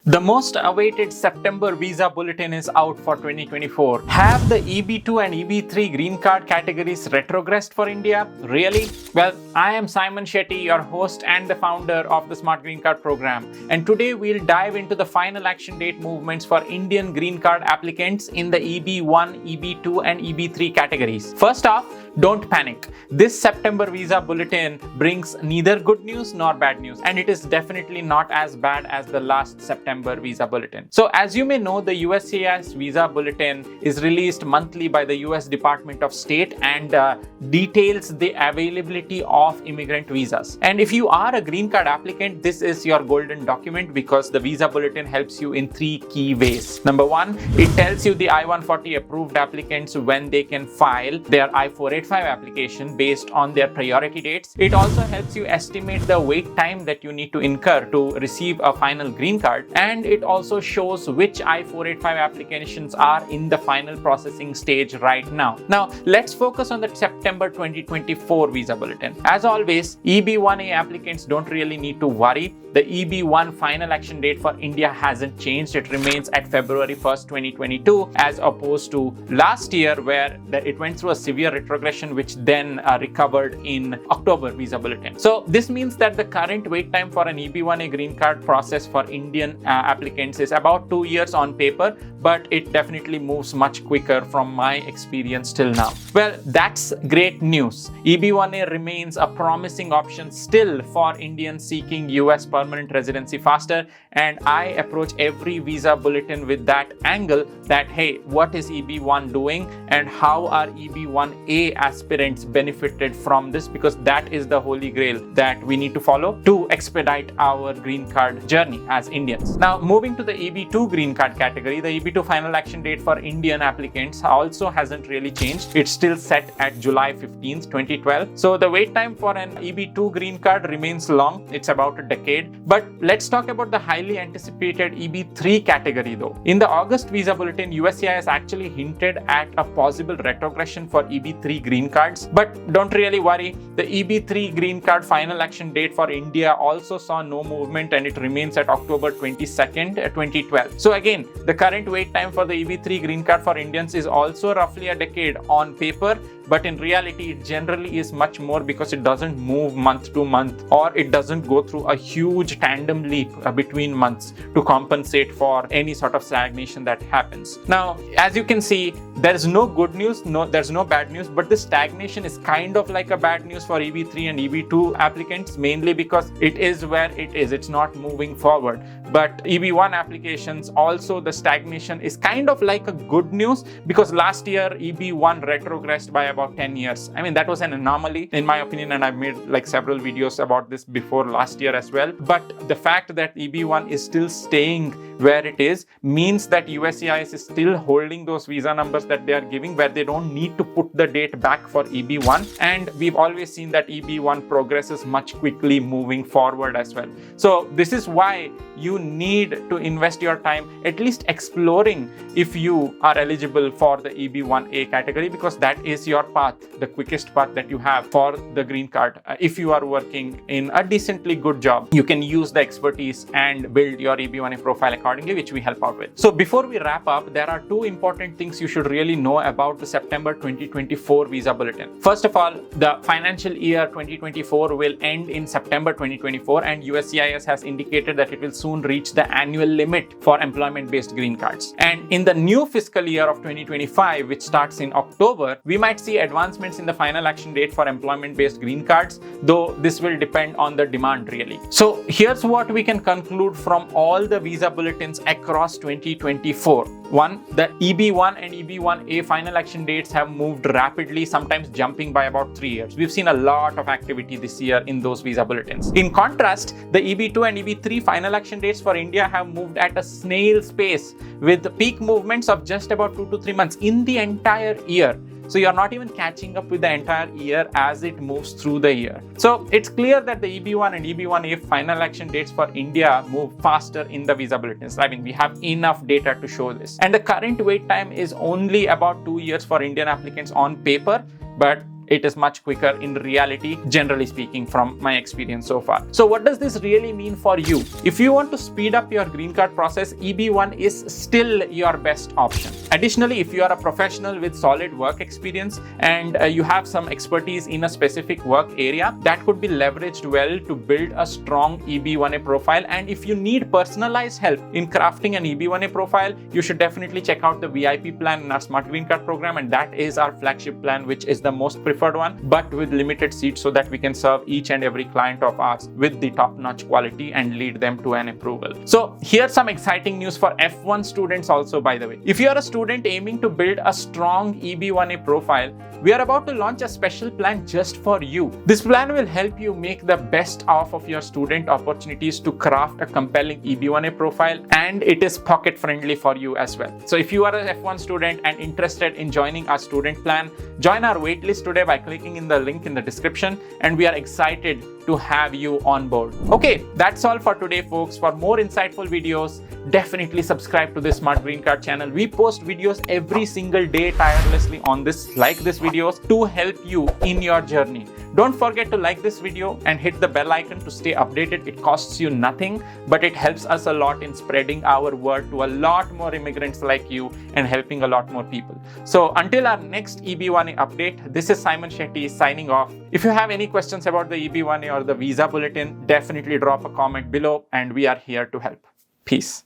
The most awaited September Visa Bulletin is out for 2024. Have the EB2 and EB3 Green Card categories retrogressed for India? Really? Well, I am Saiman Shetty, your host and the founder of the Smart Green Card program. And today we'll dive into the final action date movements for Indian Green Card applicants in the EB1, EB2 and EB3 categories. First off, don't panic. This September Visa Bulletin brings neither good news nor bad news, and it is definitely not as bad as the last September Visa Bulletin. So as you may know, the USCIS Visa Bulletin is released monthly by the US Department of State and details the availability of immigrant visas. And if you are a green card applicant, this is your golden document because the Visa Bulletin helps you in three key ways. Number one, it tells you the I-140 approved applicants when they can file their I-485 application based on their priority dates. It also helps you estimate the wait time that you need to incur to receive a final green card, and it also shows which I-485 applications are in the final processing stage right now. Now, let's focus on the September 2024 Visa Bulletin. As always, EB1A applicants don't really need to worry. The EB1 final action date for India hasn't changed. It remains at February 1st, 2022, as opposed to last year where it went through a severe retrogression, which then recovered in October Visa Bulletin. So this means that the current wait time for an EB1A green card process for Indian applicants is about 2 years on paper, but it definitely moves much quicker from my experience till now. Well, that's great news. EB1A remains a promising option still for Indians seeking US permanent residency faster, and I approach every Visa Bulletin with that angle that, hey, what is EB1 doing and how are EB1A aspirants benefited from this, because that is the holy grail that we need to follow to expedite our green card journey as Indians. Now, moving to the EB2 green card category, the EB2 final action date for Indian applicants also hasn't really changed. It's still set at July 15th, 2012. So the wait time for an EB2 green card remains long. It's about a decade. But let's talk about the highly anticipated EB3 category though. In the August Visa Bulletin, USCIS actually hinted at a possible retrogression for EB3 green cards. But don't really worry. The EB3 green card final action date for India also saw no movement, and it remains at October 22nd, 2012. So again, the current wait time for the EB3 green card for Indians is also roughly a decade on paper, but in reality it generally is much more because it doesn't move month to month, or it doesn't go through a huge tandem leap between months to compensate for any sort of stagnation that happens. Now, as you can see, there is no good news, there's no bad news, but the stagnation is kind of like a bad news for EB3 and EB2 applicants, mainly because it is where it is. It's not moving forward. But EB1 applications, also the stagnation is kind of like a good news because last year EB1 retrogressed by about 10 years. I mean, that was an anomaly in my opinion, and I've made like several videos about this before last year as well. But the fact that EB1 is still staying where it is means that USCIS is still holding those visa numbers that they are giving, where they don't need to put the date back for EB1. And we've always seen that EB1 progresses much quickly moving forward as well. So this is why you need to invest your time at least exploring if you are eligible for the EB1A category, because that is your path, the quickest path that you have for the green card. If you are working in a decently good job, you can use the expertise and build your EB1A profile accordingly, which we help out with. So before we wrap up, there are two important things you should really know about the September 2024 Visa Bulletin. First of all, the financial year 2024 will end in September 2024, and USCIS has indicated that it will soon reach the annual limit for employment-based green cards. And in the new fiscal year of 2025, which starts in October, we might see advancements in the final action date for employment-based green cards, though this will depend on the demand really. So here's what we can conclude from all the Visa Bulletins across 2024. One, the EB1 and EB1A final action dates have moved rapidly, sometimes jumping by about 3 years. We've seen a lot of activity this year in those Visa Bulletins. In contrast, the EB2 and EB3 final action dates for India have moved at a snail's pace, with peak movements of just about 2 to 3 months in the entire year. So you're not even catching up with the entire year as it moves through the year. So it's clear that the EB1 and EB1A final action dates for India move faster in the Visa Bulletins. I mean, we have enough data to show this. And the current wait time is only about 2 years for Indian applicants on paper, but it is much quicker in reality, generally speaking, from my experience so far. So what does this really mean for you? If you want to speed up your green card process, EB1 is still your best option. Additionally, if you are a professional with solid work experience and you have some expertise in a specific work area, that could be leveraged well to build a strong EB1A profile. And if you need personalized help in crafting an EB1A profile, you should definitely check out the VIP plan in our Smart Green Card program, and that is our flagship plan, which is the most preferred one, but with limited seats so that we can serve each and every client of ours with the top-notch quality and lead them to an approval. So here's some exciting news for F1 students also, by the way. If you are a student aiming to build a strong EB1A profile, we are about to launch a special plan just for you. This plan will help you make the best of your student opportunities to craft a compelling EB1A profile, and it is pocket friendly for you as well. So if you are an F1 student and interested in joining our student plan, join our waitlist today by clicking in the link in the description, and we are excited to have you on board. Okay, that's all for today, folks. For more insightful videos, definitely subscribe to this Smart Green Card channel. We post videos every single day tirelessly on this, videos to help you in your journey. Don't forget to like this video and hit the bell icon to stay updated. It costs you nothing, but it helps us a lot in spreading our word to a lot more immigrants like you and helping a lot more people. So until our next EB1A update, this is Saiman Shetty signing off. If you have any questions about the EB1A or the Visa Bulletin, definitely drop a comment below and we are here to help. Peace.